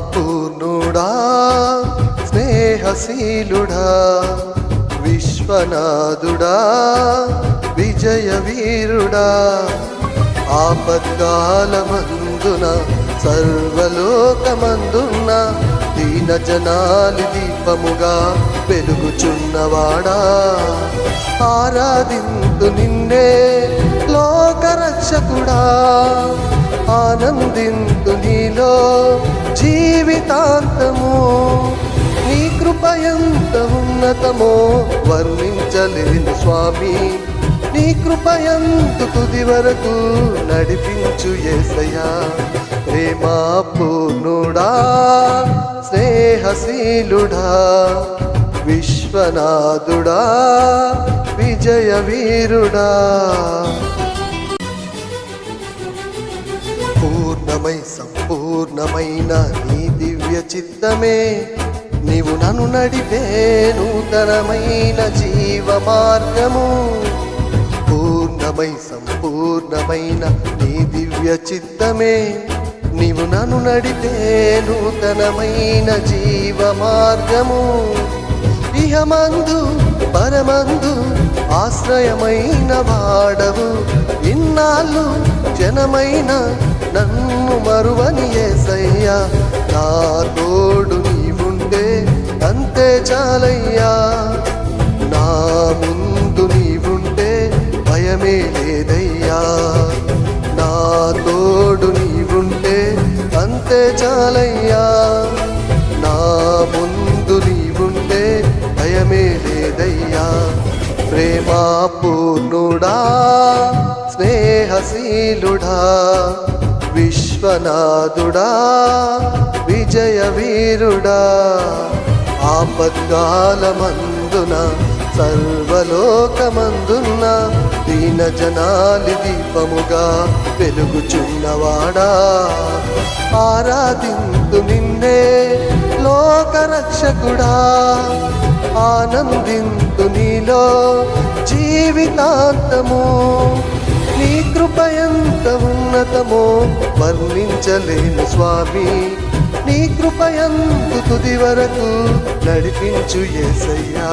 పూర్ణుడా స్నేహశీలుడా విశ్వనాథుడా విజయ వీరుడా ఆపత్కాలమందున సర్వలోకమందున్న దీన జనాలి దీపముగా వెలుగుచున్నవాడా ఆరాధింతు నిన్నే లోకరక్షకుడా ఆనందింతు నీలో జీవితాంతము నీ కృప ఎంత ఉన్నతమో వర్ణించలేను స్వామి నీ కృప ఎంత తుది వరకు నడిపించు యేసయ్యా ప్రేమా పూర్ణుడా స్నేహశీలుడా విశ్వనాథుడా విజయ వీరుడా పూర్ణమై సంపూర్ణమైన నీ దివ్య చిత్తమే నీవు నన్ను నడిపే నూతనమైన జీవ మార్గము పూర్ణమై సంపూర్ణమైన నీ దివ్య చిత్తమే నీవు నన్ను నడిపే నూతనమైన జీవ మార్గము ఇహమందు పరమందు ఆశ్రయమైన వాడవు ఇన్నాళ్ళు జనమైన నన్ను మరువని యేసయ్యా నా తోడు నీవుండే అంతే చాలయ్యా నా ముందు నీవుంటే భయమే లేదయ్యా నా తోడు నీవుంటే అంతే చాలయ్యా నా ముందు నీవుంటే భయమే లేదయ్యా ప్రేమా పూర్ణుడా స్నేహశీలుడా విశ్వనాథుడా విజయ వీరుడా ఆపత్కాలమందున సర్వలోకమందున్న దీన జనాలి దీపముగా వెలుగుచున్నవాడా ఆరాధింతు నిన్నే లోకరక్షకుడా ఆనందింతు నీలో జీవితాంతము నీ కృప ఎంత ఉన్నతమో వర్ణించలేను స్వామి నీ కృప ఎంత తుది వరకు నడిపించు యేసయ్యా